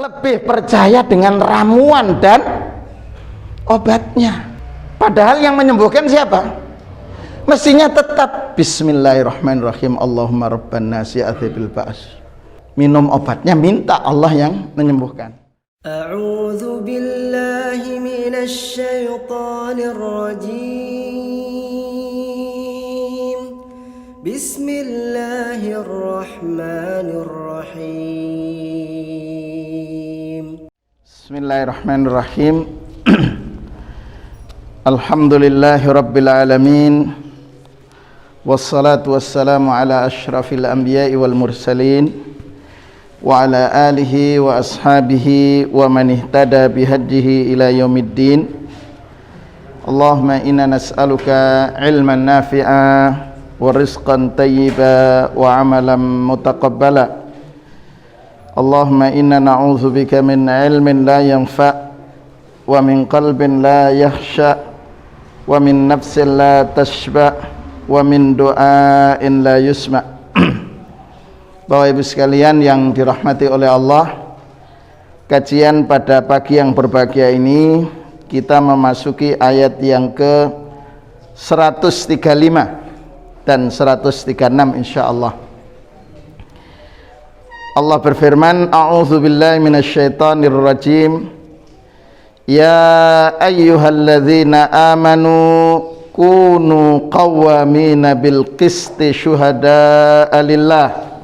lebih percaya dengan ramuan dan obatnya. Padahal yang menyembuhkan siapa? Mestinya tetap bismillahirrahmanirrahim, Allahumma rabban nasi adhibil ba's. Minum obatnya, minta Allah yang menyembuhkan. A'udzu billahi minasy syaithanir rajim. Bismillahirrahmanirrahim. Bismillahirrahmanirrahim. Alhamdulillahi rabbil alamin. Wassalatu wassalamu ala asyrafil anbiya'i wal mursalin wa ala alihi wa ashabihi wa man ihtada bihadjihi ila yaumiddin. Allahumma inna nas'aluka ilman nafi'a wa rizqan tayyiba wa amalan mutaqabbala. Allahumma inna na'udzubika min ilmin la yanfa' wa min qalbin la yakhsha' wa min nafsin la tashba' wa min du'ain la yusma'. Bapak Ibu sekalian yang dirahmati oleh Allah, kajian pada pagi yang berbahagia ini kita memasuki ayat yang ke 135 dan 136 insyaallah. Allah berfirman, a'udzu billahi minasyaitonir rajim. Ya ayyuhalladzina amanu kunu qawwamina bil qisti syuhada'a lillah.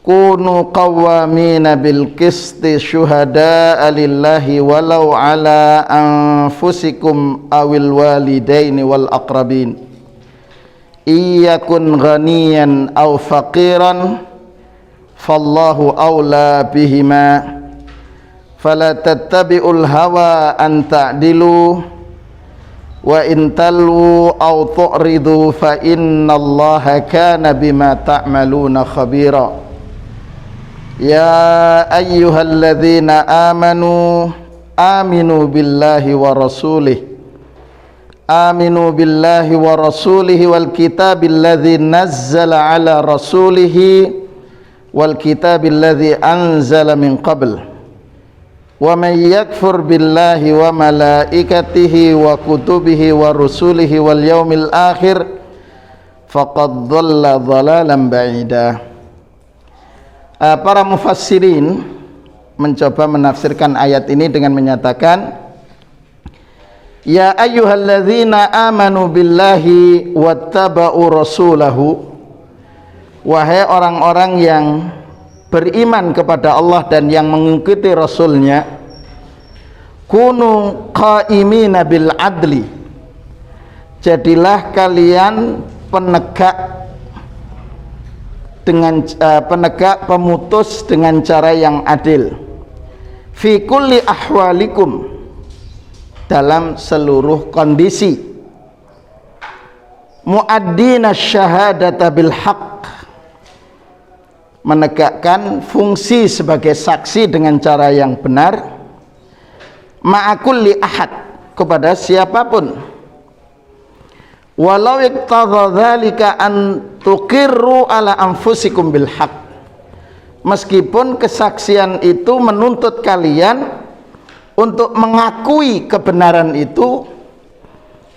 Kunu qawwamina bil qisti syuhada'a lillahi walau ala anfusikum awil walidaini wal aqrabin. Iyakun ghaniyan aw faqiran fallahu awla bihima. Fala tattabi'ul hawa an ta'dilu wa in talwu aw tu'ridu fa innallaha kana bima ta'maluna khabira. Ya ayyuhalladzina amanu aminu billahi wa rasulih. Aminu billahi wa rasulihi wal kitabil ladzi nazzala ala rasulihi wal kitabil ladzi anzala min qabl. Wa may yakfur billahi wa malaikatihi wa kutubihi wa rusulihi wal yaumil akhir faqad dhalla dhalalan ba'ida. Para mufassirin mencoba menafsirkan ayat ini dengan menyatakan, ya ayyuhalladzina amanu billahi wattaba'u rasulahu. Wahai orang-orang yang beriman kepada Allah dan yang mengikuti Rasulnya, kunu qaimina bil adli. Jadilah kalian penegak pemutus dengan cara yang adil. Fi kulli ahwalikum, dalam seluruh kondisi. Muaddina syahadata bil haqq, menegakkan fungsi sebagai saksi dengan cara yang benar. Ma'akulli ahad, kepada siapapun. Walau iqtadha dzalika an tuqirru ala anfusikum bil haqq, meskipun kesaksian itu menuntut kalian untuk mengakui kebenaran itu,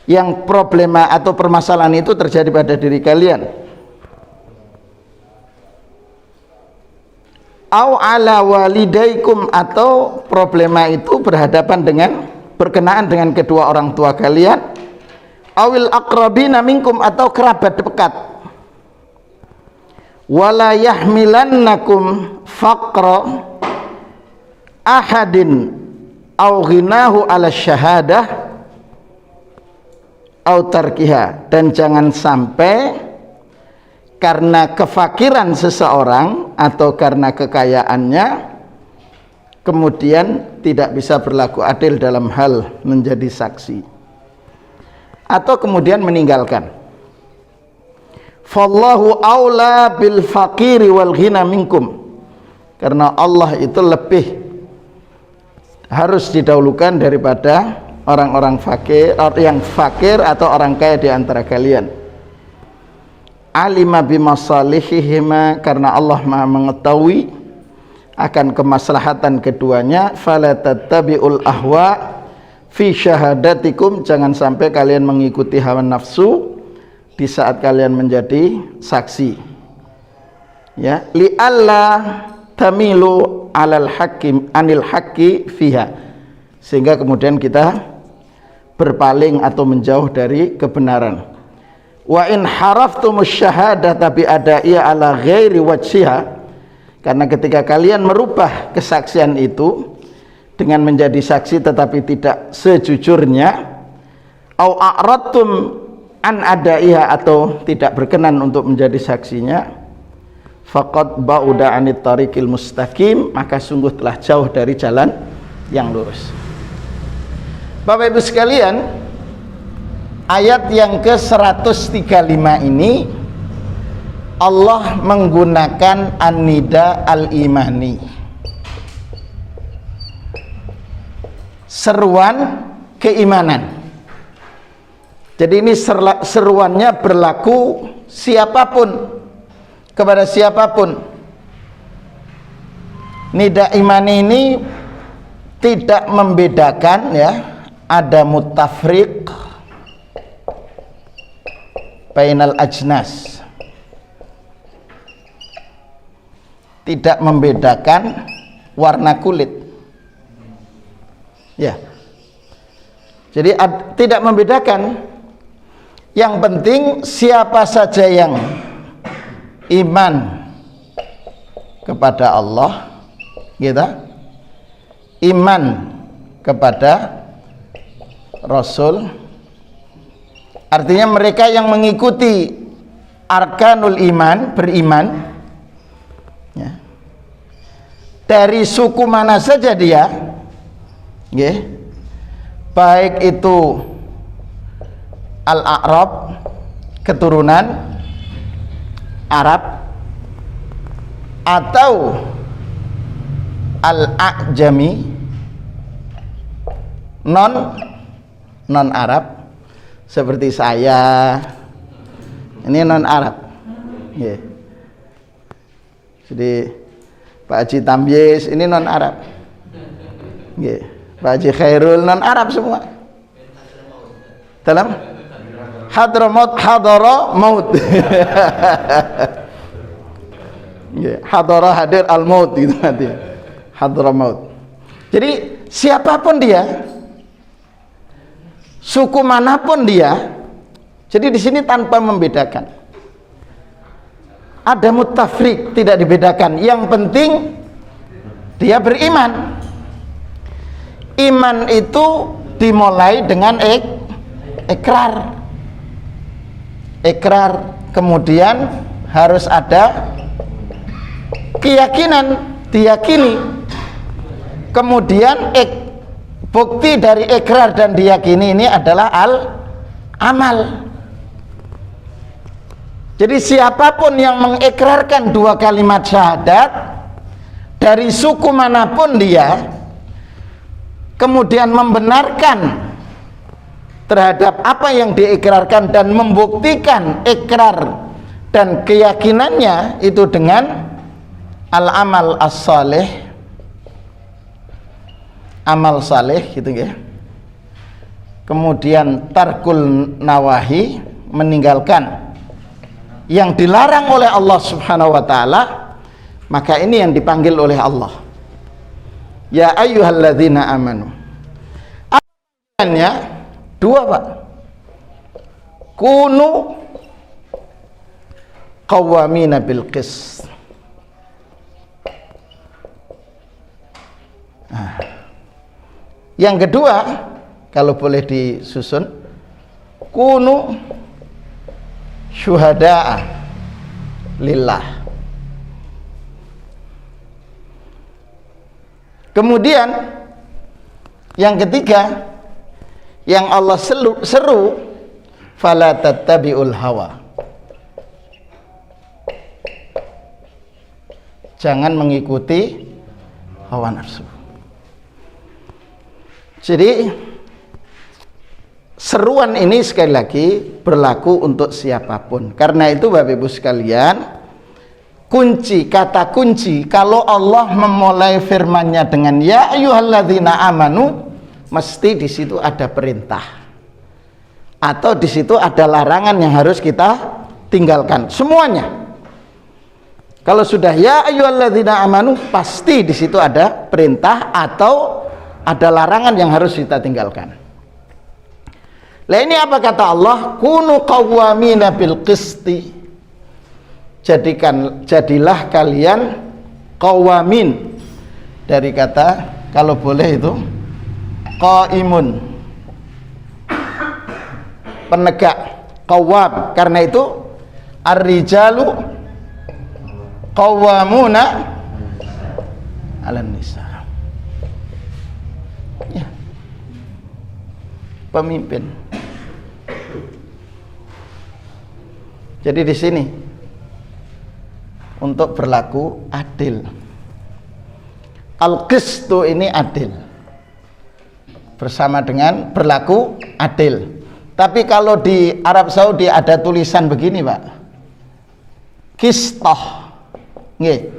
yang problema atau permasalahan itu terjadi pada diri kalian. Au ala walidaykum, atau problema itu berkenaan dengan kedua orang tua kalian. Awil aqrabina minkum, atau kerabat dekat. Wala yahmilannakum faqra ahadin au ghinahu ala syahadah au tarkiha, dan jangan sampai karena kefakiran seseorang atau karena kekayaannya kemudian tidak bisa berlaku adil dalam hal menjadi saksi atau kemudian meninggalkan. Fallahu aula bil faqiri wal ghina minkum, karena Allah itu lebih harus didahulukan daripada orang-orang fakir, yang fakir atau orang kaya di antara kalian. Alima bimasalihihima, karena Allah Maha mengetahui akan kemaslahatan keduanya, fala tattabi'ul ahwa fi syahadatikum, jangan sampai kalian mengikuti hawa nafsu di saat kalian menjadi saksi. Ya, li alla tamilu alal hakim anil haqqi fiha, sehingga kemudian kita berpaling atau menjauh dari kebenaran. Wa in haraftumus syahadata bi adaiya ala ghairi wajhiha, karena ketika kalian merubah kesaksian itu dengan menjadi saksi tetapi tidak sejujurnya, au a'radtum an adaiha, atau tidak berkenan untuk menjadi saksinya, faqad ba'uda 'anit tariqil mustaqim, maka sungguh telah jauh dari jalan yang lurus. Bapak Ibu sekalian, ayat yang ke-135 ini Allah menggunakan an-nida al-imani, seruan keimanan. Jadi ini seruannya berlaku siapapun, kepada siapapun. Nida imani ini tidak membedakan, ya, ada mutafriq bainal ajnas, tidak membedakan warna kulit, ya. Jadi tidak membedakan. Yang penting siapa saja yang iman kepada Allah, gitu, iman kepada Rasul, artinya mereka yang mengikuti arkanul iman, beriman, ya, dari suku mana saja dia, ya, baik itu Al-A'rab, keturunan Arab, atau Al-A'jami, non Arab, seperti saya ini non Arab, yeah. Jadi Pak Haji Tamyiz ini non Arab, yeah. Pak Haji Khairul non Arab semua. Dalam Hadramaut, hadara maut. Yeah. Hadara hadir al maut itu nanti. Hadramaut. Jadi siapapun dia, suku manapun dia, jadi di sini tanpa membedakan. Ada mutafrik, tidak dibedakan. Yang penting dia beriman. Iman itu dimulai dengan ikrar. Ikrar, kemudian harus ada keyakinan, diyakini. Kemudian bukti dari ikrar dan diyakini ini adalah amal. Jadi siapapun yang mengikrarkan dua kalimat syahadat dari suku manapun dia, kemudian membenarkan terhadap apa yang diikrarkan dan membuktikan ikrar dan keyakinannya itu dengan al-amal as-salih, amal saleh, gitu ya. Kemudian tarkul nawahi, meninggalkan yang dilarang oleh Allah Subhanahu wa taala, maka ini yang dipanggil oleh Allah. Ya ayyuhalladzina amanu. Panggilannya dua, Pak. Kunu qawwamina bil qist. Yang kedua, kalau boleh disusun, kunu syuhada'a lillah. Kemudian yang ketiga, yang Allah seru, fala tattabi'ul hawa, jangan mengikuti hawa nafsu. Jadi seruan ini sekali lagi berlaku untuk siapapun. Karena itu Bapak Ibu sekalian, kunci, kata kunci kalau Allah memulai firman-Nya dengan ya ayyuhalladzina amanu, mesti di situ ada perintah atau di situ ada larangan yang harus kita tinggalkan semuanya. Kalau sudah ya ayyuhalladzina amanu, pasti di situ ada perintah atau ada larangan yang harus kita tinggalkan. Lah ini apa kata Allah? Kunu qawwamina bil qisti. Jadilah kalian qawamin, dari kata kalau boleh itu qaimun, penegak, qawwam. Karena itu ar-rijalu qawwamuna 'alan nisa. Ya. Pemimpin. Jadi di sini untuk berlaku adil. Al-qistu ini adil, bersama dengan berlaku adil. Tapi kalau di Arab Saudi ada tulisan begini, Pak, qistah. Nggih.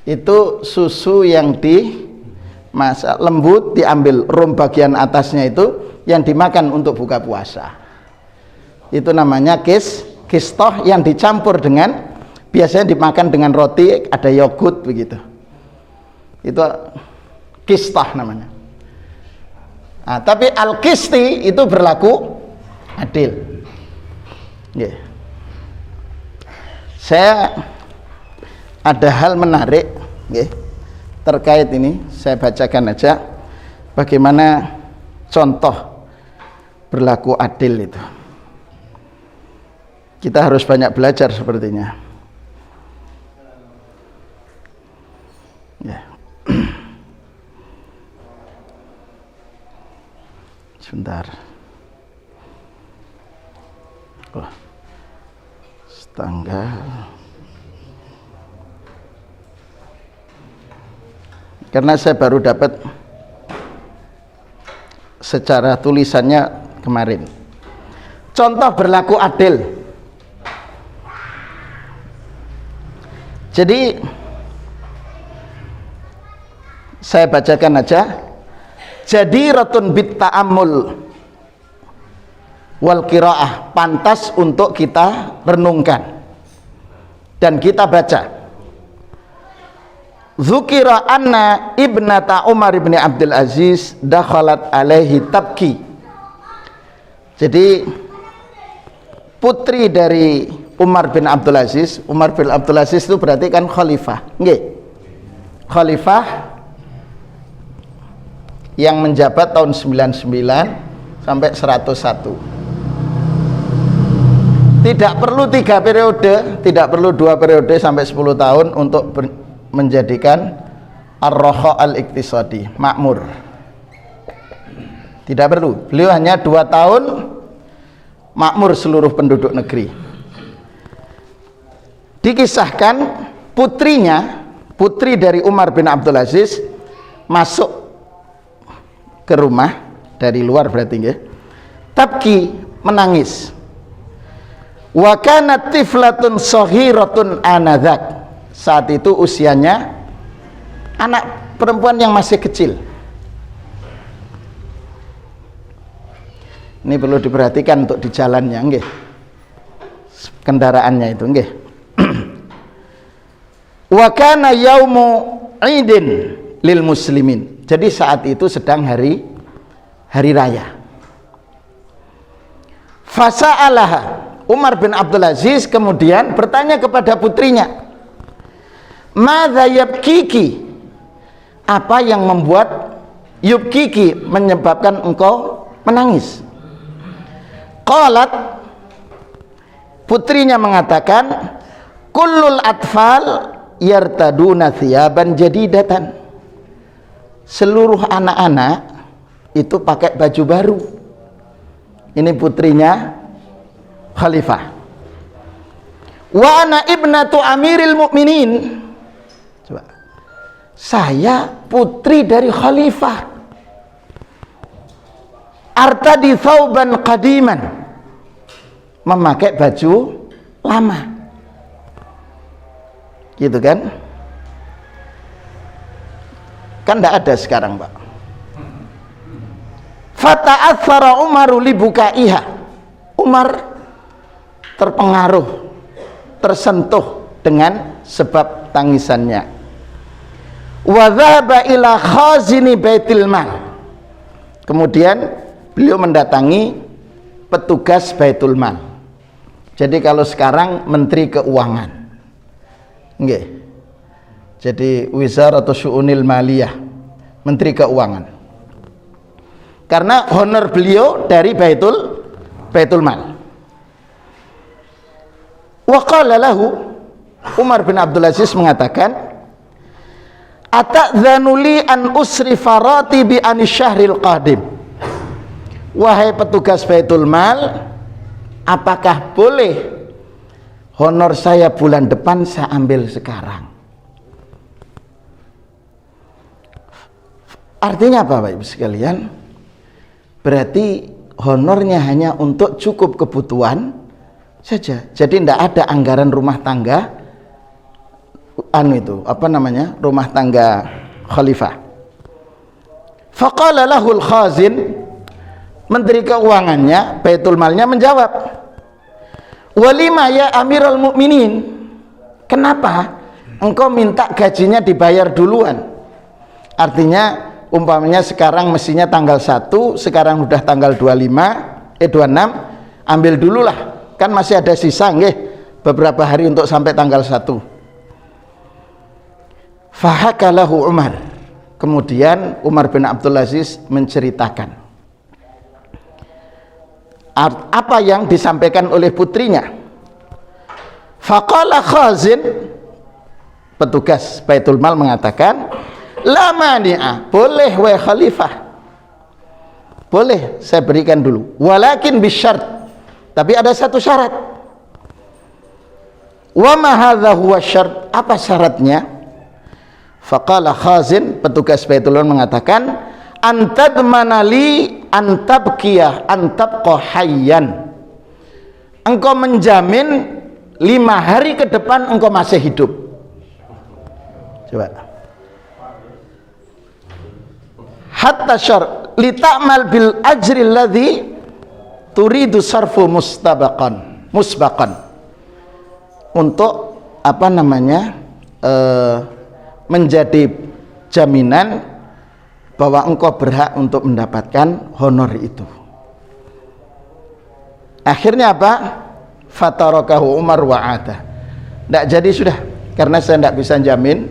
Itu susu yang dimasak lembut, diambil rum bagian atasnya itu yang dimakan untuk buka puasa. Itu namanya qistah, yang dicampur dengan, biasanya dimakan dengan roti, ada yogurt begitu. Itu qistah namanya. Nah, tapi al-qisti itu berlaku adil. Yeah. Saya ada hal menarik, terkait ini, saya bacakan aja bagaimana contoh berlaku adil itu. Kita harus banyak belajar sepertinya. Ya. Sebentar. Tanggal. Karena saya baru dapat secara tulisannya kemarin. Contoh berlaku adil. Jadi saya bacakan aja. Jadiratun bit ta'ammul wal qiraah, pantas untuk kita renungkan dan kita baca. Dzukira anna ibnata Umar ibn Abdul Aziz dakhalat alaihi tabki. Jadi putri dari Umar bin Abdul Aziz, Umar bin Abdul Aziz itu berarti kan khalifah, nggih. Khalifah yang menjabat tahun 99 sampai 101. Tidak perlu 3 periode, tidak perlu 2 periode sampai 10 tahun untuk menjadikan ar-raha al-iktisadi, makmur. Tidak perlu. Beliau hanya 2 tahun makmur seluruh penduduk negeri. Dikisahkan putrinya, putri dari Umar bin Abdul Aziz, masuk ke rumah dari luar berarti nggih. Tabki, menangis. Wa kanat tiflatun saghiratun anadzak. Saat itu usianya anak perempuan yang masih kecil. Ini perlu diperhatikan untuk di jalannya, nggih. Kendaraannya itu, nggih. Wa kana yaumu 'idin lil muslimin. Jadi saat itu sedang hari raya. Fasa'alaha, Umar bin Abdul Aziz kemudian bertanya kepada putrinya, madza yabkiki, apa yang membuat yubkiki, menyebabkan engkau menangis? Qalat, putrinya mengatakan, kullul atfal yartaduna thiyaban jadidatan. Seluruh anak-anak itu pakai baju baru. Ini putrinya khalifah. Wa ana ibnatu amiril mu'minin. Coba. Saya putri dari khalifah. Artadi thawban qadiman. Memakai baju lama. gitu kan? Kan tidak ada sekarang, Pak. Fata'athara Umaru libukaiha. Umar terpengaruh, tersentuh dengan sebab tangisannya. Wa dhahaba ila khazini baitil mal. Kemudian beliau mendatangi petugas Baitul Mal. Jadi kalau sekarang Menteri Keuangan. Nggih. Jadi Wizaratus Syu'unil Maliyah, Menteri Keuangan. Karena honor beliau dari Baitul Mal. Wa qala lahu, Umar bin Abdul Aziz mengatakan, ata'dzanu li an usrifa ratibi an syahril qadim. Wahai petugas Baitul Mal, apakah boleh honor saya bulan depan saya ambil sekarang? Artinya apa, Bapak Ibu sekalian? Berarti honornya hanya untuk cukup kebutuhan saja. Jadi tidak ada anggaran rumah tangga rumah tangga khalifah. Faqala lahul khazin, Menteri Keuangannya, Baitul Malnya menjawab, walima ya Amirul Mukminin, kenapa engkau minta gajinya dibayar duluan? Artinya umpamanya sekarang mestinya tanggal 1, sekarang udah tanggal 26, ambil dululah, kan masih ada sisa nggih beberapa hari untuk sampai tanggal 1. Fahakalahu Umar. Kemudian Umar bin Abdul Aziz menceritakan apa yang disampaikan oleh putrinya. Faqala khazin, petugas Baitul Mal mengatakan, la mani'a, boleh wahai khalifah, boleh saya berikan dulu, walakin bisyart, tapi ada satu syarat. Wa ma hadza huwa syart, apa syaratnya? Faqala khazin, petugas Baitul Mal mengatakan, antadmanali antabqiyah antabqa hayyan, engkau menjamin 5 hari ke depan engkau masih hidup. Coba. Hatta syar li ta'mal bil ajri alladhi turidu sarfu musbaqan, untuk menjadi jaminan bahwa engkau berhak untuk mendapatkan honor itu. Akhirnya apa? Fatarakahu Umar wa'ata, tidak jadi sudah, karena saya tidak bisa jamin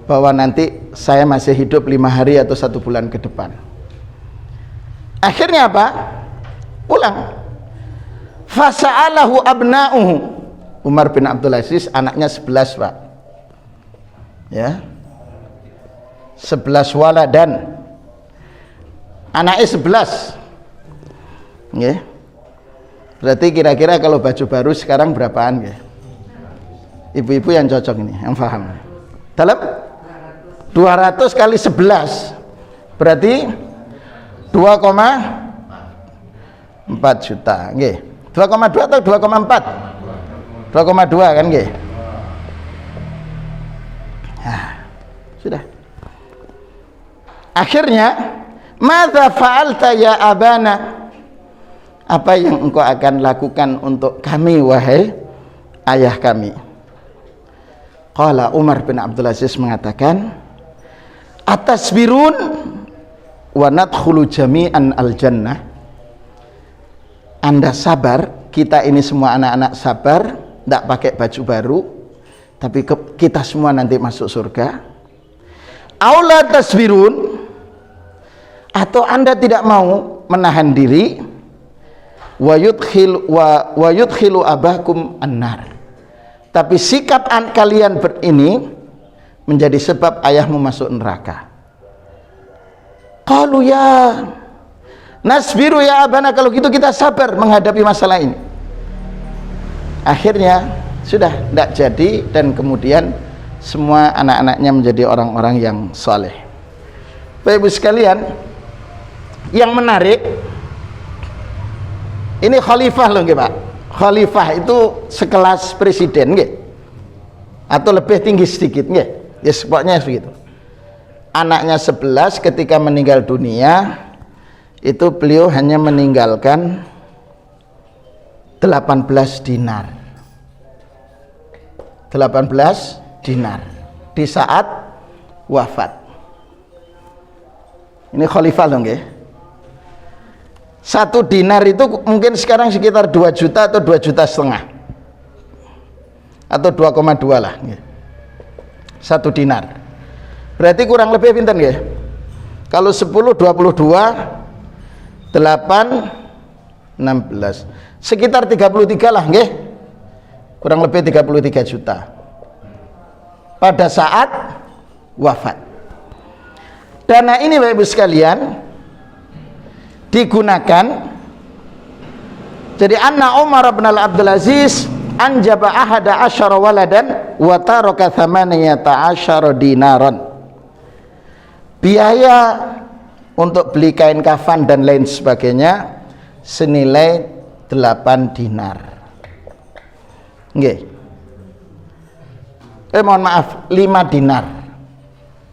bahwa nanti saya masih hidup 5 hari atau 1 bulan ke depan. Akhirnya apa? Pulang. Fasa'alahu abna'uhu, Umar bin Abdul Aziz anaknya 11, Pak, ya, 11 waladan, anaknya 11. Nggih. Berarti kira-kira kalau baju baru sekarang berapaan nggih? Ibu-ibu yang cocok ini, yang paham. Dalam 200 kali 11 berarti 2,4 juta nggih. 2,2 atau 2,4? 2,2 kan nggih? Nah, sudah. Akhirnya, madza fa'alta ya abana? Apa yang engkau akan lakukan untuk kami wahai ayah kami? Qala Umar bin Abdul Aziz mengatakan, atasbirun wa nadkhulu jami'an al-jannah. Anda sabar, kita ini semua anak-anak sabar, tidak pakai baju baru, tapi kita semua nanti masuk surga. Aula tasbirun, atau Anda tidak mau menahan diri, wa yudkhilu abakum annar, tapi sikap kalian ini menjadi sebab ayahmu masuk neraka. Qalu ya nasbiru ya abana, kalau gitu kita sabar menghadapi masalah ini. Akhirnya sudah tidak jadi, dan kemudian semua anak-anaknya menjadi orang-orang yang saleh. Bapak Ibu sekalian, yang menarik ini khalifah loh nggih Pak. Khalifah itu sekelas presiden nggih. atau lebih tinggi sedikit nggih. Ya pokoknya begitu. Anaknya 11 ketika meninggal dunia itu beliau hanya meninggalkan 18 dinar. 18 dinar di saat wafat. Ini khalifah loh nggih. 1 dinar itu mungkin sekarang sekitar 2 juta atau 2,5 juta atau 2,2 lah nggih. 1 dinar. Berarti kurang lebih pinten nggih? Kalau 10 22 8 16 sekitar 33 lah nggih. Kurang lebih 33 juta pada saat wafat. Dana ini Bapak Ibu sekalian digunakan, jadi anna Umar bin Abdul Aziz anjaba ahada asyara waladan wa taraka thamaniyata asyara dinaron. Biaya untuk beli kain kafan dan lain sebagainya senilai 8 dinar. Nggih. Mohon maaf, 5 dinar.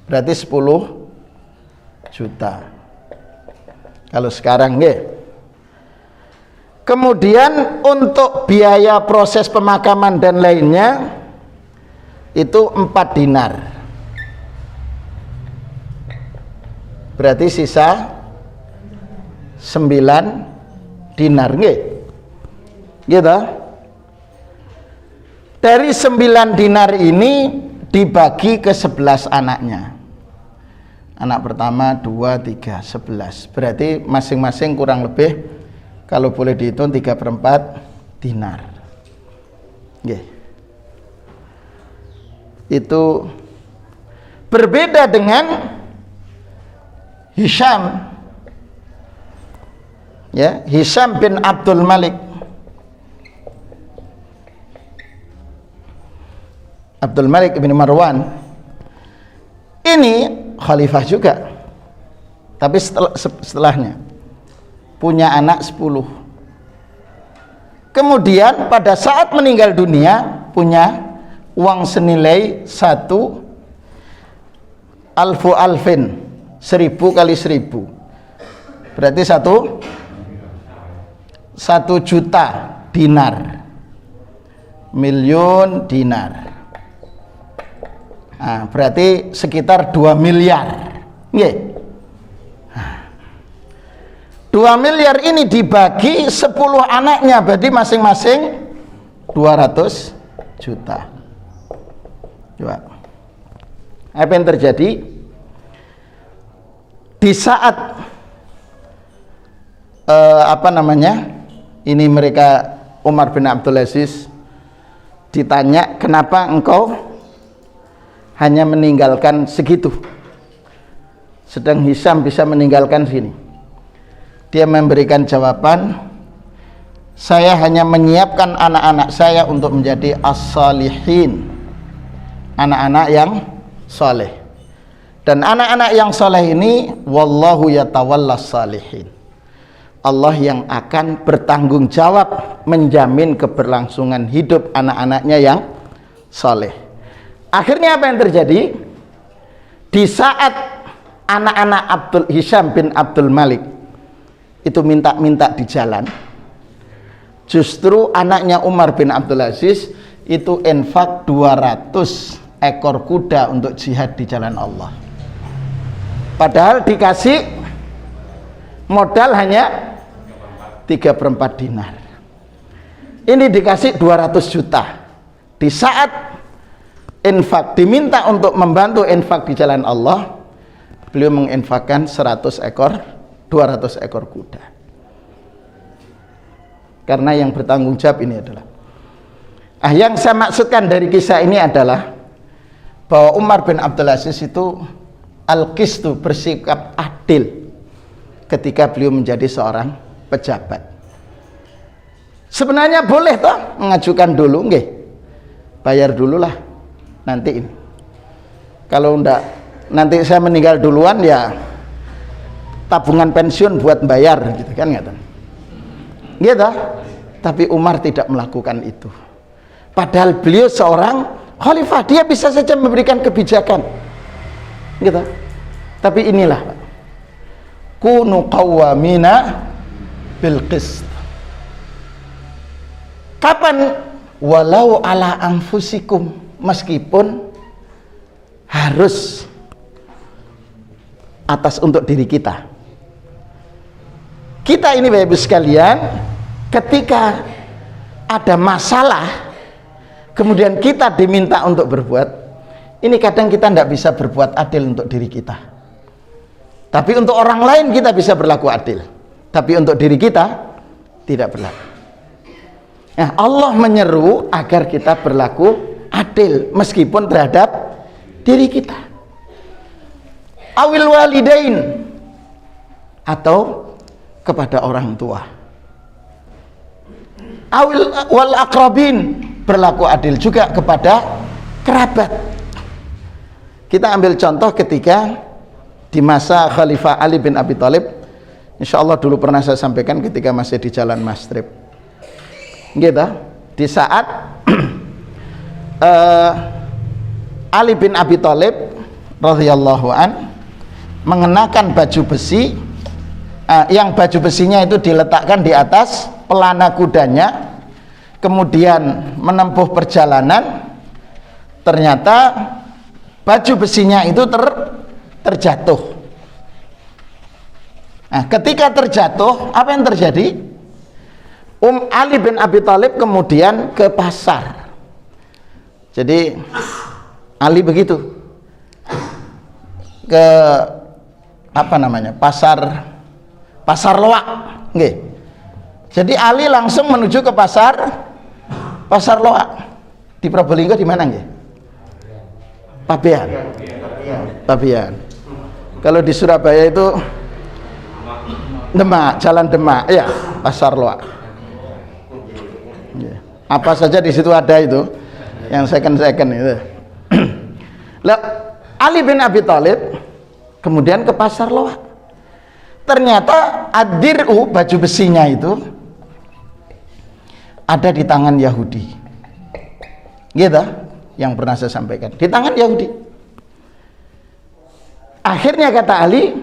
Berarti 10 juta. Kalau sekarang nggih. Kemudian untuk biaya proses pemakaman dan lainnya itu 4 dinar. Berarti sisa 9 dinar nggih. Gitu. Dari 9 dinar ini dibagi ke 11 anaknya. Anak pertama 2, 3, 11. Berarti masing-masing kurang lebih kalau boleh dihitung 3/4 dinar. Nggih. Itu berbeda dengan Hisham. Ya, Hisham bin Abdul Malik. Abdul Malik bin Marwan. Ini khalifah juga. Tapi setelahnya punya anak 10. Kemudian pada saat meninggal dunia punya uang senilai 1 alfu alfin, 1000 kali 1000. Berarti 1 juta dinar. Miliun dinar. Nah, berarti sekitar 2 miliar. Nggih. 2 miliar ini dibagi 10 anaknya, berarti masing-masing 200 juta. Coba. Apa yang terjadi? Di saat ini mereka Umar bin Abdul Aziz ditanya, kenapa engkau hanya meninggalkan segitu, sedang Hisham bisa meninggalkan sini? Dia memberikan jawaban, saya hanya menyiapkan anak-anak saya untuk menjadi as-salihin, anak-anak yang soleh. Dan anak-anak yang soleh ini wallahu yatawallas salihin, Allah yang akan bertanggung jawab menjamin keberlangsungan hidup anak-anaknya yang soleh. Akhirnya apa yang terjadi? Di saat anak-anak Hisham bin Abdul Malik itu minta-minta di jalan, justru anaknya Umar bin Abdul Aziz itu infak 200 ekor kuda untuk jihad di jalan Allah. Padahal dikasih modal hanya 3/4 dinar. Ini dikasih 200 juta. Di saat infak, diminta untuk membantu infak di jalan Allah, beliau menginfakkan 200 ekor kuda. Karena yang bertanggung jawab ini adalah, yang saya maksudkan dari kisah ini adalah bahwa Umar bin Abdul Aziz itu al-qistu, bersikap adil ketika beliau menjadi seorang pejabat. Sebenarnya boleh toh mengajukan dulu, nggih, bayar dululah nanti ini. Kalau enggak, nanti saya meninggal duluan ya tabungan pensiun buat bayar gitu kan, nggak tahu. Gitu. Tapi Umar tidak melakukan itu. Padahal beliau seorang khalifah, dia bisa saja memberikan kebijakan gitu. Tapi inilah, kunu qawwamina bil qist. Kapan? Walau ala anfusikum, meskipun harus atas untuk diri kita. Kita ini Bapak Ibu sekalian, ketika ada masalah kemudian kita diminta untuk berbuat, ini kadang kita tidak bisa berbuat adil untuk diri kita, tapi untuk orang lain kita bisa berlaku adil, tapi untuk diri kita tidak berlaku. Nah, Allah menyeru agar kita berlaku adil meskipun terhadap diri kita. Awil walidain, atau kepada orang tua. Awil wal aqrabin, berlaku adil juga kepada kerabat. Kita ambil contoh ketika di masa Khalifah Ali bin Abi Thalib, insya Allah dulu pernah saya sampaikan ketika masih di Jalan Mastrip gitu, di saat Ali bin Abi Thalib radhiyallahu an mengenakan baju besi, yang baju besinya itu diletakkan di atas pelana kudanya, kemudian menempuh perjalanan, ternyata baju besinya itu terjatuh. Nah, ketika terjatuh, apa yang terjadi? Ali bin Abi Thalib kemudian ke pasar. Jadi Ali begitu ke apa namanya, pasar loak, nggih. Jadi Ali langsung menuju ke pasar loak di Probolinggo, di mana nggih? Pabean. Kalau di Surabaya itu Demak, Jalan Demak, ya, pasar loak. Apa saja di situ ada itu, yang second itu. Lah, Ali bin Abi Thalib kemudian ke pasar loak. Ternyata ad-dir'u, baju besinya itu ada di tangan Yahudi. Gitu, yang pernah saya sampaikan, di tangan Yahudi. Akhirnya kata Ali,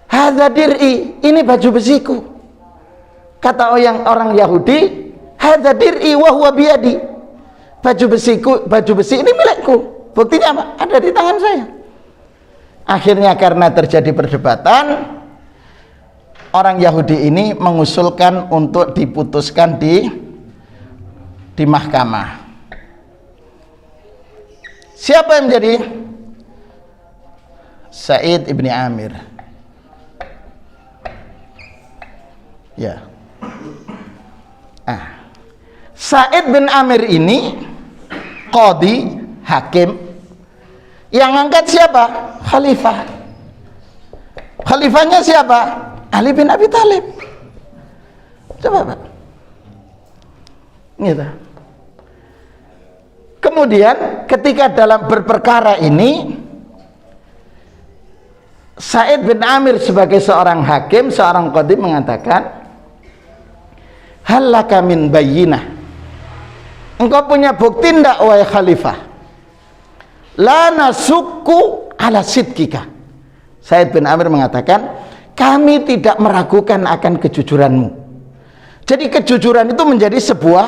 hadza dir'i, ini baju besiku. Kata orang Yahudi, hadza dir'i wa huwa biyadi, baju besi ini milikku. Buktinya apa? Ada di tangan saya. Akhirnya karena terjadi perdebatan, orang Yahudi ini mengusulkan untuk diputuskan di mahkamah. Siapa yang menjadi? Sa'id ibni Amir. Ya. Sa'id bin Amir ini qadhi, hakim. Yang angkat siapa? Khalifah. Khalifahnya siapa? Ali bin Abi Thalib. Coba Pak. Gitu. Kemudian ketika dalam berperkara ini, Sa'id bin Amir sebagai seorang hakim, seorang qadhi mengatakan, halaka min bayyinah, engkau punya bukti ndak wahai khalifah? La nasukku ala sidqika. Sa'id bin Amir mengatakan, kami tidak meragukan akan kejujuranmu. Jadi kejujuran itu menjadi sebuah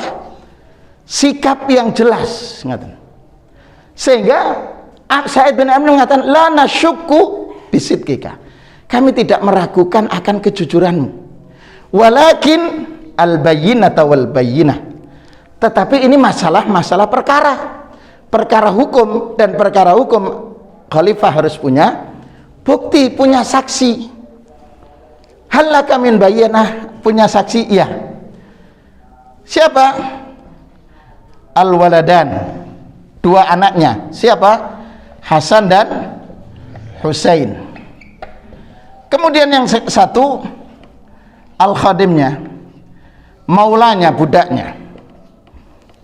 sikap yang jelas, sehingga Sa'id bin Amir mengatakan, la nasyukku bisidqika, kami tidak meragukan akan kejujuranmu, walakin al-bayyinata wal bayyinah, tetapi ini masalah perkara hukum, dan perkara hukum khalifah harus punya bukti, punya saksi. Halaka min bayyinah, punya saksi, iya. Siapa? Al-waladan, dua anaknya. Siapa? Hasan dan Husain. Kemudian yang satu al-khadimnya, maulanya, budaknya.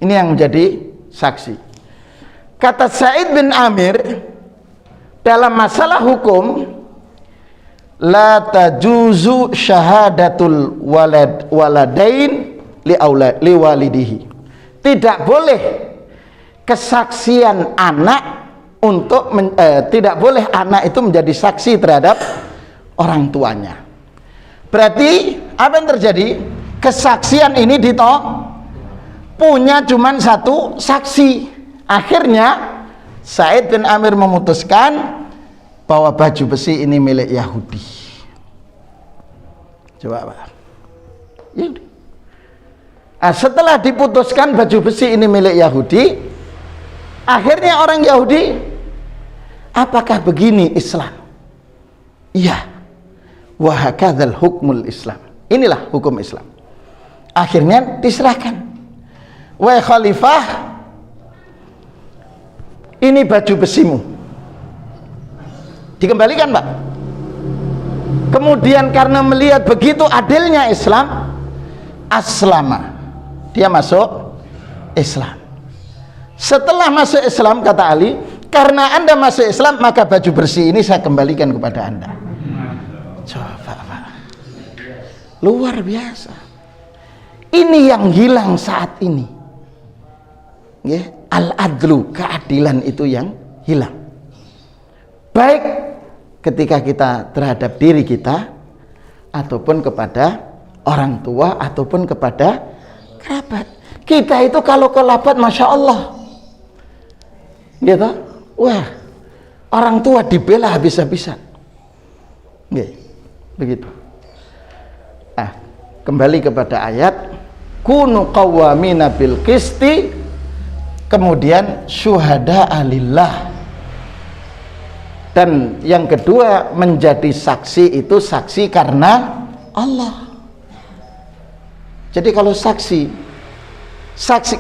Ini yang menjadi saksi. Kata Sa'id bin Amir, dalam masalah hukum, la tajuzu syahadatul waladain li walidihi, tidak boleh kesaksian anak untuk tidak boleh anak itu menjadi saksi terhadap orang tuanya. Berarti apa yang terjadi? Kesaksian ini punya cuman satu saksi. Akhirnya Sa'id bin Amir memutuskan bahwa baju besi ini milik Yahudi. Coba Pak. Yahudi. Nah, setelah diputuskan baju besi ini milik Yahudi, akhirnya orang Yahudi, apakah begini Islam? Iya. Wa hakadzal hukmul Islam. Inilah hukum Islam. Akhirnya diserahkan. Wahai khalifah, ini baju besimu. Dikembalikan, Pak. Kemudian karena melihat begitu adilnya Islam, aslama. Dia masuk Islam. Setelah masuk Islam, kata Ali, karena Anda masuk Islam, maka baju bersih ini saya kembalikan kepada Anda. Coba Pak, luar biasa. Ini yang hilang saat ini, al-adlu, keadilan itu yang hilang. Baik ketika kita terhadap diri kita, ataupun kepada orang tua, ataupun kepada kerabat. Kita itu kalau kelabat, masya Allah, gitu, wah, orang tua dibela habis-habisan. Begitu. Kembali kepada ayat kunu qawwamina bil qisti, kemudian syuhada'a lillah, dan yang kedua menjadi saksi itu saksi karena Allah. Jadi kalau saksi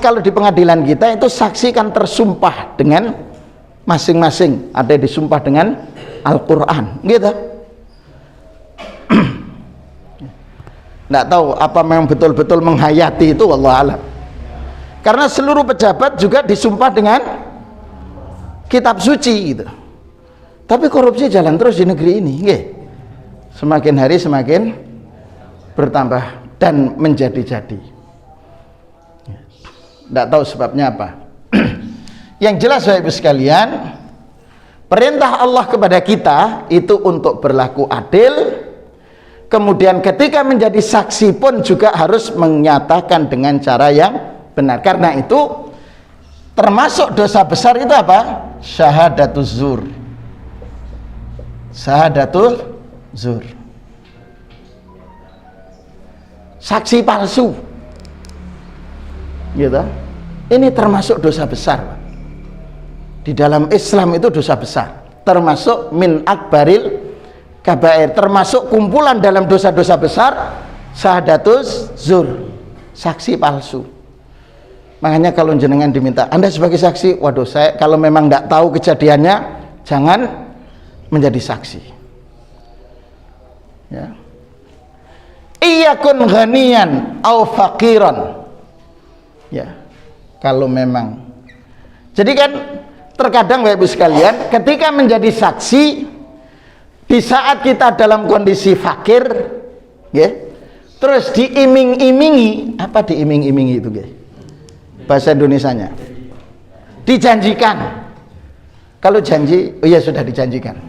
kalau di pengadilan kita itu saksi kan tersumpah dengan masing-masing, ada yang disumpah dengan Al-Quran, gitu. Nggak tahu apa memang betul-betul menghayati itu, wallahu a'lam. Karena seluruh pejabat juga disumpah dengan kitab suci, gitu. Tapi korupsi jalan terus di negeri ini, semakin hari semakin bertambah dan menjadi-jadi. Nggak tahu sebabnya apa. Yang jelas Bapak Ibu sekalian, perintah Allah kepada kita itu untuk berlaku adil. Kemudian ketika menjadi saksi pun juga harus menyatakan dengan cara yang benar. Karena itu termasuk dosa besar itu apa? Syahadatul zur. Syahadatul zur. Saksi palsu. Gitu. Ini termasuk dosa besar. Di dalam Islam itu dosa besar. Termasuk min akbaril kabair, termasuk kumpulan dalam dosa-dosa besar syahadatus zur, saksi palsu. Makanya kalau jenengan diminta Anda sebagai saksi, waduh, saya kalau memang tidak tahu kejadiannya jangan menjadi saksi, ya. Iyakun ghaniyan au faqiran, ya. Kalau memang, jadi kan terkadang Bapak Ibu sekalian, ketika menjadi saksi di saat kita dalam kondisi fakir, terus diiming-imingi, apa diiming-imingi itu, bahasa Indonesianya? Dijanjikan. Kalau janji, oh ya sudah dijanjikan.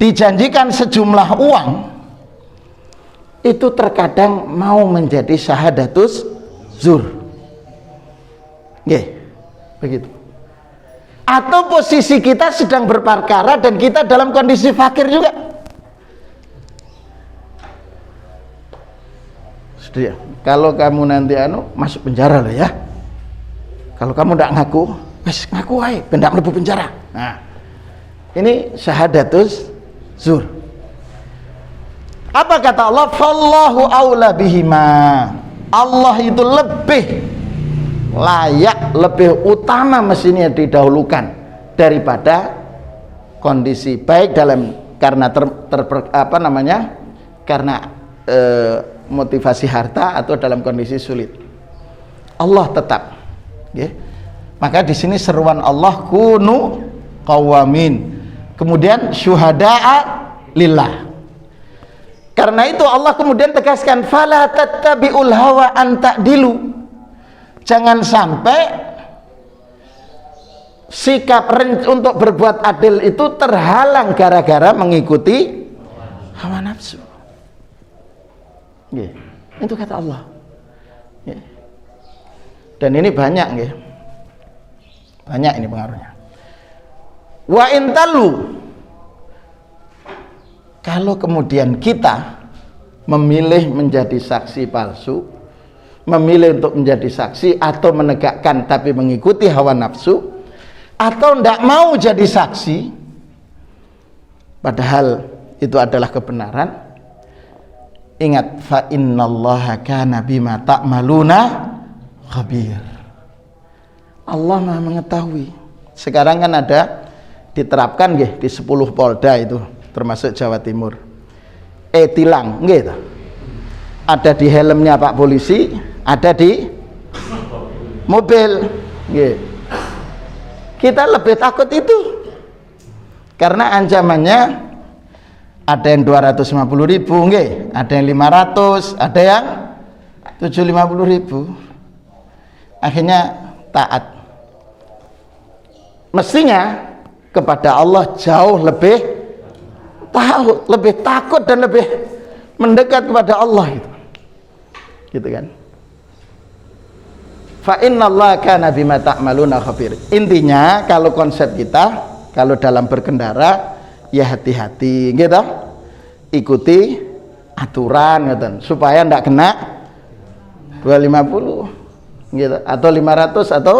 Dijanjikan sejumlah uang, itu terkadang mau menjadi syahadatus zur. Begitu. Atau posisi kita sedang berperkara dan kita dalam kondisi fakir juga. Sudah ya, kalau kamu nanti masuk penjara loh ya. Kalau kamu tidak ngaku, wes ngaku aja, bendak mlebu penjara. Nah, ini syahadatus zur. Apa kata Allah? Fallahu aula bihima. Allah itu lebih layak, lebih utama mestinya didahulukan daripada kondisi baik dalam karena karena motivasi harta atau dalam kondisi sulit. Allah tetap, maka di sini seruan Allah kunu qawamin, kemudian syuhada'a lillah. Karena itu Allah kemudian tegaskan fala tattabi'ul hawa an ta'dilu. Jangan sampai sikap untuk berbuat adil itu terhalang gara-gara mengikuti hawa nafsu. Itu kata Allah. Dan ini banyak, banyak ini pengaruhnya. Wa intalu, kalau kemudian kita memilih menjadi saksi palsu, memilih untuk menjadi saksi atau menegakkan tapi mengikuti hawa nafsu, atau tidak mau jadi saksi padahal itu adalah kebenaran, ingat, fa innallaha kana bima ta'maluna khabir. Allah Maha mengetahui. Sekarang kan ada diterapkan di 10 Polda itu termasuk Jawa Timur. Tilang gitu. Ada di helmnya Pak polisi, ada di mobil. Kita lebih takut itu. Karena ancamannya ada yang 250.000, ada yang 500, ada yang 750.000. Akhirnya taat. Mestinya kepada Allah jauh lebih tahu, lebih takut dan lebih mendekat kepada Allah gitu kan. Fa innallaha kana bima ta'maluna khabir. Intinya kalau konsep kita, kalau dalam berkendara ya hati-hati gitu, ikuti aturan gitu, supaya ndak kena 250 gitu, atau 500 atau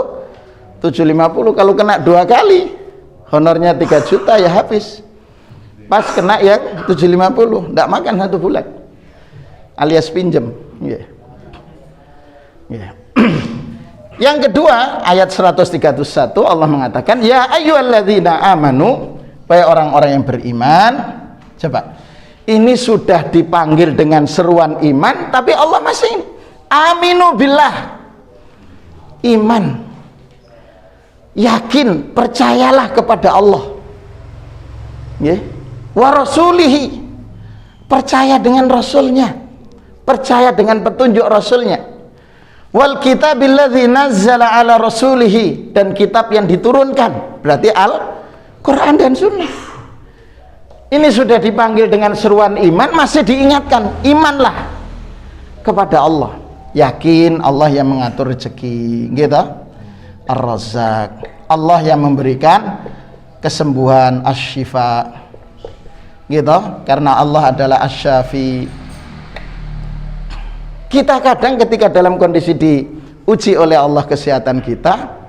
750. Kalau kena 2 kali honornya 3 juta ya habis. Pas kena yang 750 ndak makan 1 bulan alias pinjem. Yang kedua, ayat 131 Allah mengatakan, ya ayyuhalladzina amanu, wahai orang-orang yang beriman. Coba, ini sudah dipanggil dengan seruan iman, tapi Allah masih aminu billah, iman, yakin, percayalah kepada Allah, wa rasulihi, percaya dengan rasulnya, percaya dengan petunjuk rasulnya, wal kitabil ladzi nazzala ala rasulihi, dan kitab yang diturunkan, berarti Al-Quran dan Sunnah. Ini sudah dipanggil dengan seruan iman, masih diingatkan, imanlah kepada Allah, yakin Allah yang mengatur rezeki gitu, Ar-Razzaq, Allah yang memberikan kesembuhan, asy-syifa gitu, karena Allah adalah asy-syafi. Kita kadang ketika dalam kondisi diuji oleh Allah kesehatan kita,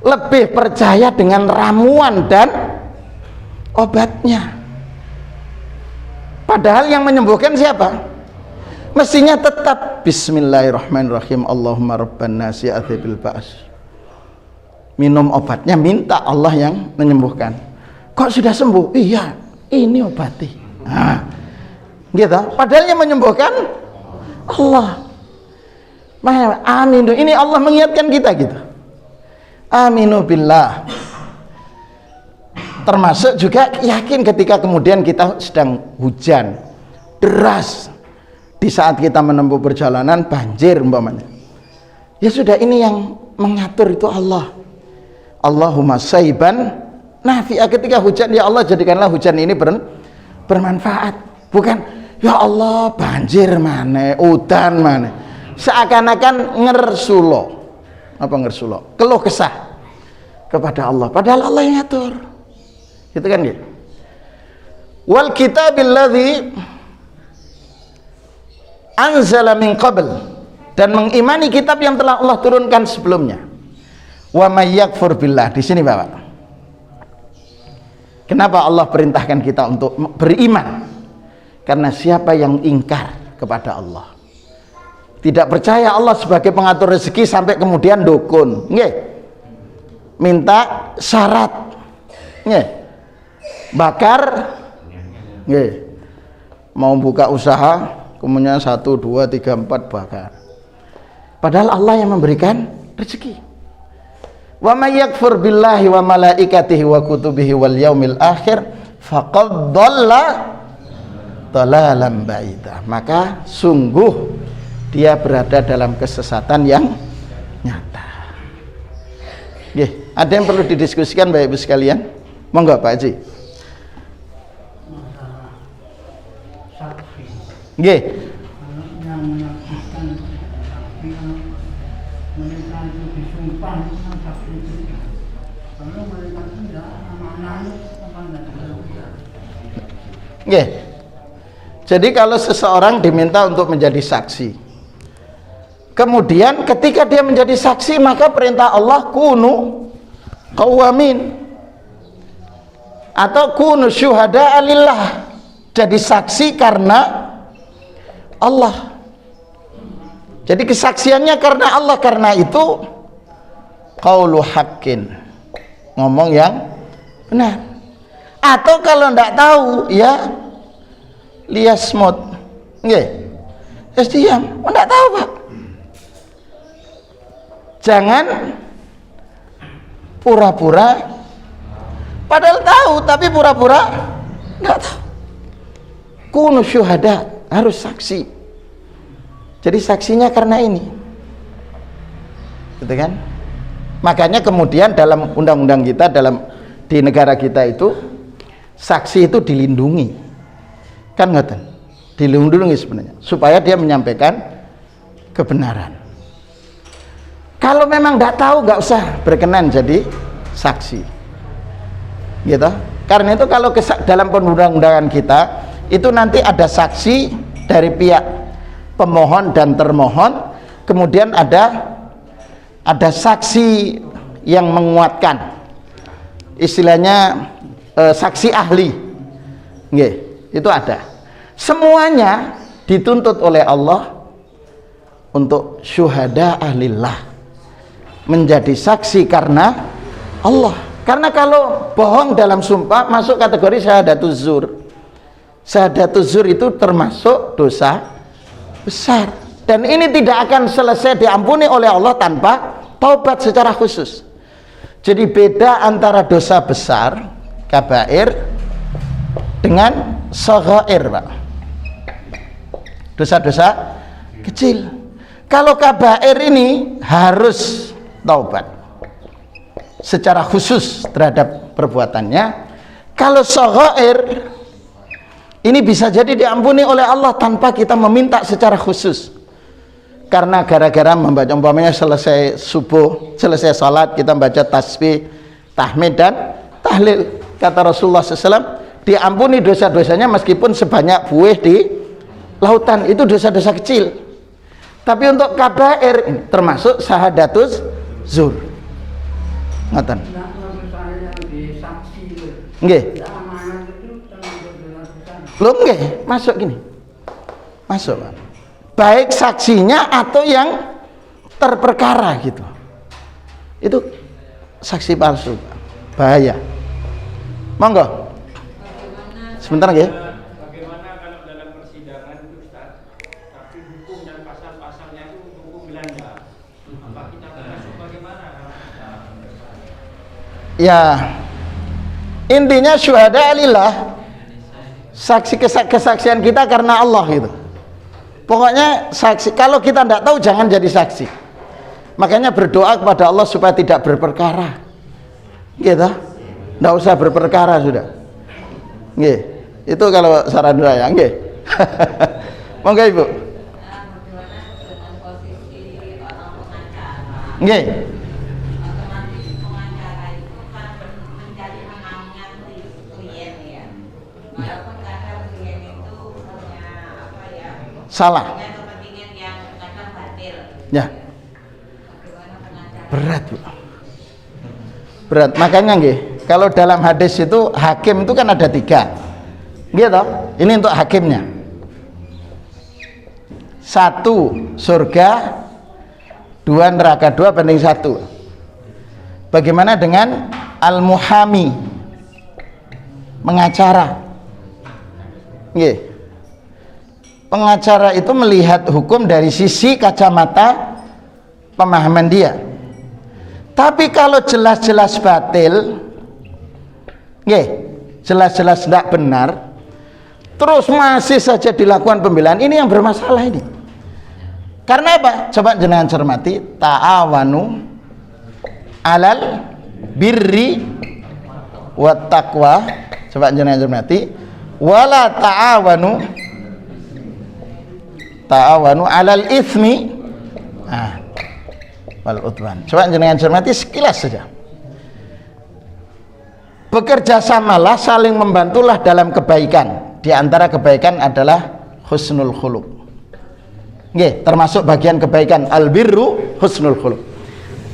lebih percaya dengan ramuan dan obatnya, padahal yang menyembuhkan siapa? Mestinya tetap bismillahirrahmanirrahim, Allahumma rabban nasi adhibil ba's. Minum obatnya, minta Allah yang menyembuhkan. Kok sudah sembuh? Iya, ini obati. Gitu. Padahal yang menyembuhkan Allah. Aminu, ini Allah mengingatkan kita gitu. Aminu billah. Termasuk juga yakin ketika kemudian kita sedang hujan deras, di saat kita menempuh perjalanan banjir umpamanya, ya sudah, ini yang mengatur itu Allah. Allahumma saiban nafi'a, ketika hujan ya Allah jadikanlah hujan ini bermanfaat, bukan ya Allah banjir mana, udan mana, seakan-akan ngersulo, keluh kesah kepada Allah, padahal Allah yang ngatur gitu kan ya. Wal kitabil ladzi anzala min qabl, dan mengimani kitab yang telah Allah turunkan sebelumnya. Wa may yakfur billah, di sini Bapak, kenapa Allah perintahkan kita untuk beriman? Karena siapa yang ingkar kepada Allah, tidak percaya Allah sebagai pengatur rezeki, sampai kemudian dukun, minta syarat, bakar, mau buka usaha kemudian 1, 2, 3, 4 bakar, padahal Allah yang memberikan rezeki. Wa may yakfur billahi wa malaikatihi wa kutubihi wal yaumil akhir faqad dhalla dhalalan ba'ida, maka sungguh dia berada dalam kesesatan yang nyata. Ada yang perlu didiskusikan Bapak Ibu sekalian? Monggo Pak Haji. Nggih. Yang menyaksikan saksi mereka itu disumpah dengan saksi itu. Kalau mereka tidak amanah apa tidak bisa. Nggih. Jadi kalau seseorang diminta untuk menjadi saksi, kemudian ketika dia menjadi saksi, maka perintah Allah kunu qawamin atau kunu syuhada'a lillah, jadi saksi karena Allah. Jadi kesaksiannya karena Allah, karena itu qaulu haqqin, ngomong yang benar. Atau kalau tidak tahu ya liyasmut, nggih, terus diam, tidak tahu Pak. Jangan pura-pura padahal tahu, tapi pura-pura nggak tahu. Kunu syuhada, harus saksi. Jadi saksinya karena ini, gitu kan? Makanya kemudian dalam undang-undang kita, di negara kita itu saksi itu dilindungi. Kan ngoten, dilindungi sebenarnya supaya dia menyampaikan kebenaran. Kalau memang tidak tahu, nggak usah berkenan jadi saksi, gitu. Karena itu kalau dalam perundang-undangan kita itu nanti ada saksi dari pihak pemohon dan termohon, kemudian ada saksi yang menguatkan, istilahnya saksi ahli, nggih. Itu ada. Semuanya dituntut oleh Allah untuk syuhada ahlillah, menjadi saksi karena Allah. Karena kalau bohong dalam sumpah masuk kategori syahadatuz zur. Syahadatuz zur itu termasuk dosa besar, dan ini tidak akan selesai diampuni oleh Allah tanpa taubat secara khusus. Jadi beda antara dosa besar kabair dengan shaghair, Pak. Dosa-dosa kecil. Kalau kabair ini harus taubat secara khusus terhadap perbuatannya. Kalau shaghair ini bisa jadi diampuni oleh Allah tanpa kita meminta secara khusus. Karena gara-gara membaca, umpamanya selesai subuh, selesai salat, kita baca tasbih, tahmid dan tahlil. Kata Rasulullah SAW, diampuni dosa-dosanya meskipun sebanyak buih di lautan. Itu dosa-dosa kecil. Tapi untuk kabair ini termasuk syahadatuz zur. Ngoten. Nggih. Belum nggih, masuk gini. Masuk, Pak. Baik saksinya atau yang terperkara gitu. Itu saksi palsu, Pak. Bahaya. Monggo. Sebentar nggih. Bagaimana kalau dalam persidangan itu Ustaz, tapi hukum dan pasal-pasalnya itu hukum Belanda, apa kita termasuk bagaimana? Ya, intinya syuhada lillah, saksi kesaksian kita karena Allah gitu. Pokoknya saksi, kalau kita tidak tahu jangan jadi saksi. Makanya berdoa kepada Allah supaya tidak berperkara, gitu. Tidak usah berperkara sudah. Nggih. Itu kalau saran saya, nggih. Monggo Ibu. Nggih. Salah. Ya. Berat, Bu. Berat. Makanya nggih, kalau dalam hadis itu hakim itu kan ada 3. Gitu. Ini untuk hakimnya. 1 surga, 2 neraka, 2 banding 1. Bagaimana dengan al-muhami, mengacara? Nggih. Pengacara itu melihat hukum dari sisi kacamata pemahaman dia. Tapi kalau jelas-jelas batil, nggih, jelas-jelas tidak benar, terus masih saja dilakukan pembelaan, ini yang bermasalah ini. Karena apa? Coba jenengan cermati, ta'awanu alal birri wa taqwa. Coba jenengan cermati, wala ta'awanu 'alal itsmi wal udwan. Coba jenengan cermati sekilas saja. Bekerja samalah, saling membantulah dalam kebaikan. Di antara kebaikan adalah husnul khuluq. Nggih, termasuk bagian kebaikan albirru husnul khuluq.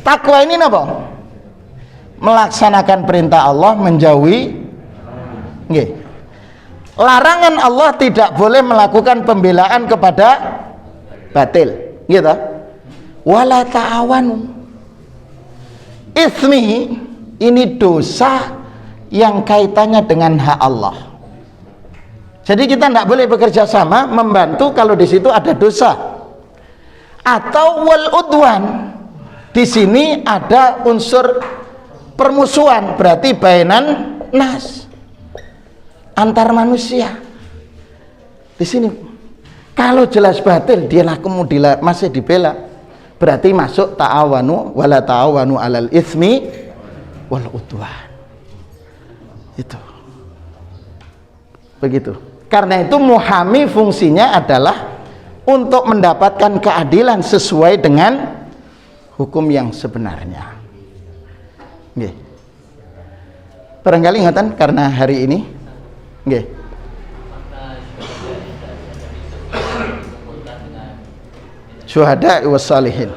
Takwa ini apa? Melaksanakan perintah Allah, menjauhi nggih. Larangan Allah, tidak boleh melakukan pembelaan kepada batil. Gitu. Wala ta'awanu. Itsmi ini dosa yang kaitannya dengan hak Allah. Jadi kita tidak boleh bekerja sama membantu kalau di situ ada dosa. Atau wal udwan. Di sini ada unsur permusuhan, berarti bainan nas, antar manusia. Di sini kalau jelas batil dia kemudian masih dibela, berarti masuk ta'awanu wala ta'awanu 'alal itsmi wal udwan. Itu begitu. Karena itu muhami fungsinya adalah untuk mendapatkan keadilan sesuai dengan hukum yang sebenarnya. Nggih. Barangkali ingatan karena hari ini nggih. Syuhada was salihin.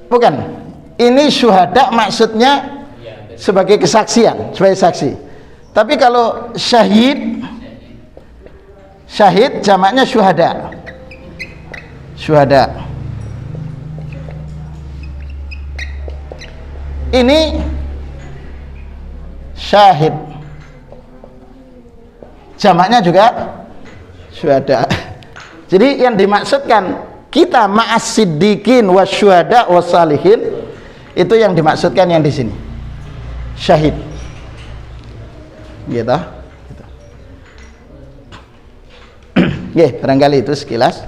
Bukan. Ini syuhada maksudnya sebagai kesaksian, sebagai saksi. Tapi kalau syahid jamaknya syuhada. Syuhada. Ini syahid. Jamaknya juga syuhada. Jadi yang dimaksudkan kita ma'as siddiqin wasyuhada wassalihin, itu yang dimaksudkan yang di sini. Syahid. Gitu. Nggih, barangkali itu sekilas.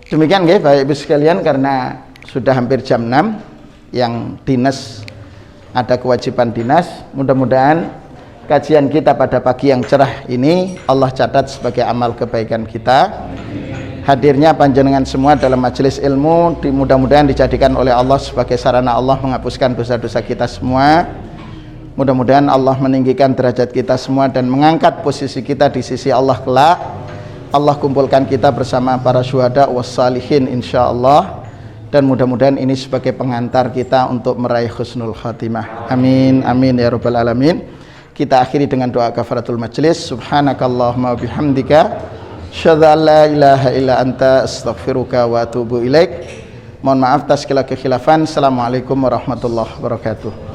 Demikian nggih Bapak Ibu sekalian, karena sudah hampir jam 6 yang dinas ada kewajiban dinas. Mudah-mudahan kajian kita pada pagi yang cerah ini Allah catat sebagai amal kebaikan kita. Hadirnya panjenengan semua dalam majelis ilmu mudah-mudahan dijadikan oleh Allah sebagai sarana Allah menghapuskan dosa-dosa kita semua. Mudah-mudahan Allah meninggikan derajat kita semua dan mengangkat posisi kita di sisi Allah kelak. Allah kumpulkan kita bersama para syuhada wassalihin insyaallah, dan mudah-mudahan ini sebagai pengantar kita untuk meraih husnul khatimah. Amin amin ya rabbal alamin. Kita akhiri dengan doa kafaratul majlis. Subhanakallahumma bihamdika asyhadu an la ilaha illa anta astaghfiruka wa atubu ilaik. Mohon maaf atas segala kekhilafan. Assalamualaikum warahmatullahi wabarakatuh.